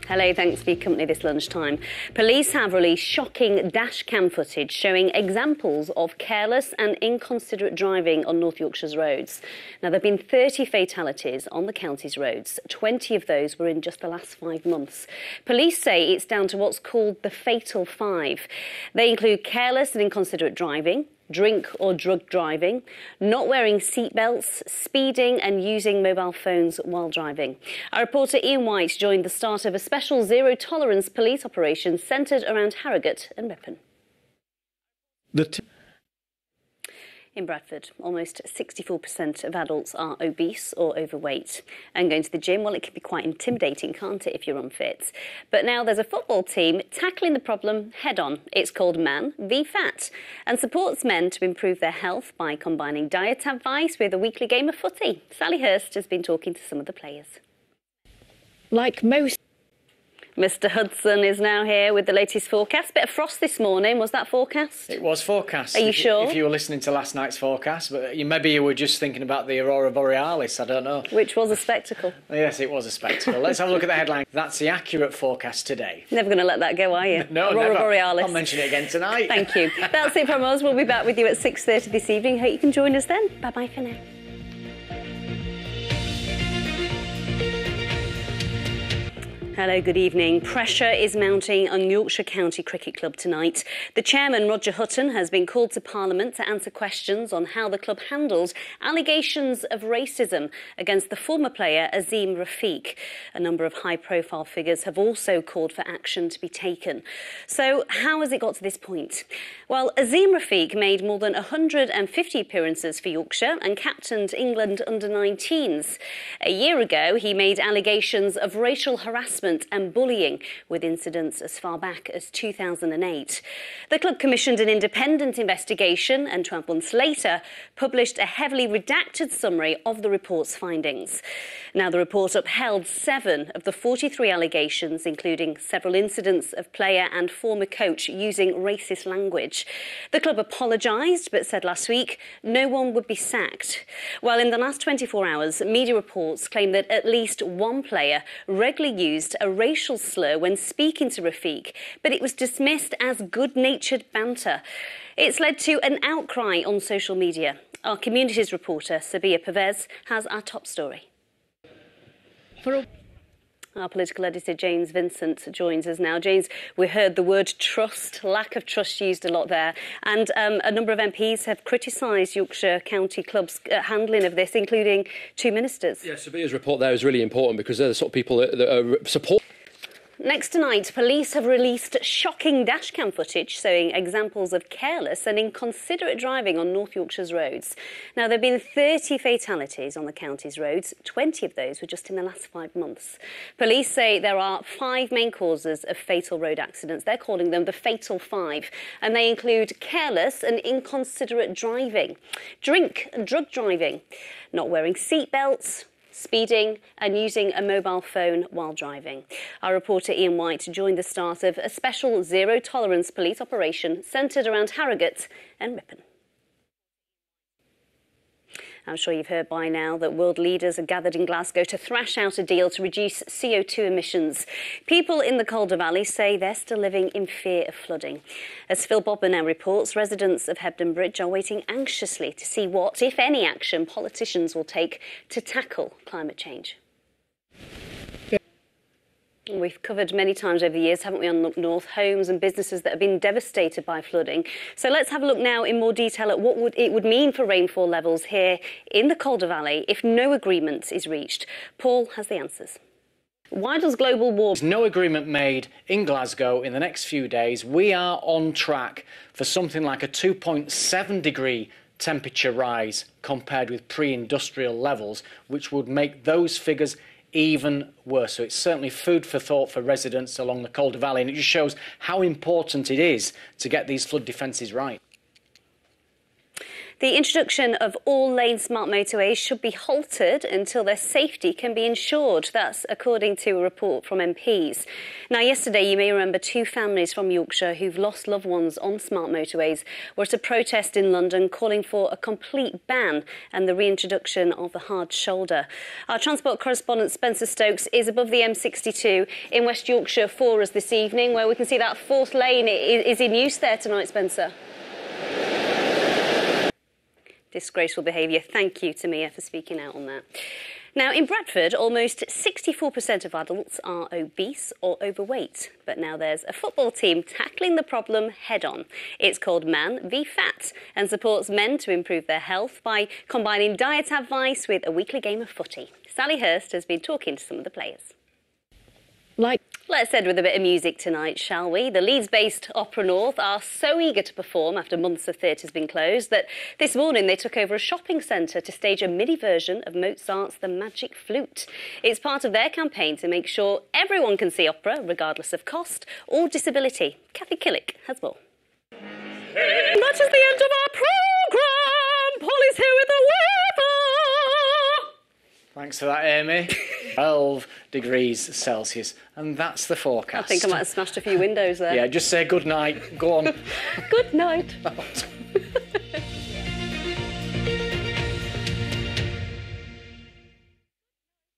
Hello, thanks for your company this lunchtime. Police have released shocking dash cam footage showing examples of careless and inconsiderate driving on North Yorkshire's roads. Now, there have been 30 fatalities on the county's roads. 20 of those were in just the last 5 months. Police say it's down to what's called the fatal five. They include careless and inconsiderate driving, drink or drug driving, not wearing seatbelts, speeding and using mobile phones while driving. Our reporter Ian White joined the start of a special zero-tolerance police operation centred around Harrogate and Ripon. In Bradford, almost 64% of adults are obese or overweight. And going to the gym, well, it can be quite intimidating, can't it, if you're unfit? But now there's a football team tackling the problem head-on. It's called Man v Fat and supports men to improve their health by combining diet advice with a weekly game of footy. Sally Hurst has been talking to some of the players. Like most... Mr Hudson is now here with the latest forecast. Bit of frost this morning. Was that forecast? It was forecast. Are you sure? If you were listening to last night's forecast, but maybe you were just thinking about the Aurora Borealis, I don't know. Which was a spectacle. Yes, it was a spectacle. Let's have a look at the headline. That's the accurate forecast today. Never going to let that go, are you? No, Aurora never. Borealis. I'll mention it again tonight. Thank you. That's it from us. We'll be back with you at 6:30 this evening. Hope you can join us then. Bye-bye for now. Hello, good evening. Pressure is mounting on Yorkshire County Cricket Club tonight. The chairman, Roger Hutton, has been called to Parliament to answer questions on how the club handled allegations of racism against the former player Azim Rafiq. A number of high-profile figures have also called for action to be taken. So how has it got to this point? Well, Azim Rafiq made more than 150 appearances for Yorkshire and captained England under-19s. A year ago, he made allegations of racial harassment and bullying, with incidents as far back as 2008. The club commissioned an independent investigation and 12 months later published a heavily redacted summary of the report's findings. Now, the report upheld 7 of the 43 allegations, including several incidents of player and former coach using racist language. The club apologised but said last week no one would be sacked. Well, in the last 24 hours, media reports claim that at least one player regularly used a racial slur when speaking to Rafiq, but it was dismissed as good-natured banter. It's led to an outcry on social media. Our communities reporter, Sabia Pervez, has our top story. Our political editor, James Vincent, joins us now. James, we heard the word trust, lack of trust used a lot there. And a number of MPs have criticised Yorkshire County Club's handling of this, including 2 ministers. Yes, Sabia's report there is really important because they're the sort of people that support. Next tonight, police have released shocking dashcam footage showing examples of careless and inconsiderate driving on North Yorkshire's roads. Now, there have been 30 fatalities on the county's roads. 20 of those were just in the last 5 months. Police say there are 5 main causes of fatal road accidents. They're calling them the fatal 5, and they include careless and inconsiderate driving, drink and drug driving, not wearing seatbelts, speeding and using a mobile phone while driving. Our reporter Ian White joined the start of a special zero-tolerance police operation centred around Harrogate and Ripon. I'm sure you've heard by now that world leaders are gathered in Glasgow to thrash out a deal to reduce CO2 emissions. People in the Calder Valley say they're still living in fear of flooding. As Phil Bobber now reports, residents of Hebden Bridge are waiting anxiously to see what, if any, action politicians will take to tackle climate change. We've covered many times over the years, haven't we, on Look North, homes and businesses that have been devastated by flooding. So let's have a look now in more detail at what it would mean for rainfall levels here in the Calder Valley if no agreement is reached. Paul has the answers. Why does global warming... There's no agreement made in Glasgow in the next few days. We are on track for something like a 2.7 degree temperature rise compared with pre-industrial levels, which would make those figures even worse. So it's certainly food for thought for residents along the Calder Valley, and it just shows how important it is to get these flood defences right. The introduction of all-lane smart motorways should be halted until their safety can be ensured. That's according to a report from MPs. Now, yesterday, you may remember two families from Yorkshire who've lost loved ones on smart motorways were at a protest in London calling for a complete ban and the reintroduction of the hard shoulder. Our transport correspondent Spencer Stokes is above the M62 in West Yorkshire for us this evening, where we can see that fourth lane is in use there tonight, Spencer. Disgraceful behaviour. Thank you to Mia for speaking out on that. Now, in Bradford, almost 64% of adults are obese or overweight. But now there's a football team tackling the problem head-on. It's called Man v Fat and supports men to improve their health by combining diet advice with a weekly game of footy. Sally Hurst has been talking to some of the players. Let's end with a bit of music tonight, shall we? The Leeds-based Opera North are so eager to perform after months of theatres been closed that this morning they took over a shopping centre to stage a mini version of Mozart's The Magic Flute. It's part of their campaign to make sure everyone can see opera, regardless of cost or disability. Kathy Killick has more. That is the end of our programme. Polly's here with the weather. Thanks for that, Amy. 12 degrees Celsius, and that's the forecast. I think I might have smashed a few windows there. Yeah, just say good night. Go on. Good night.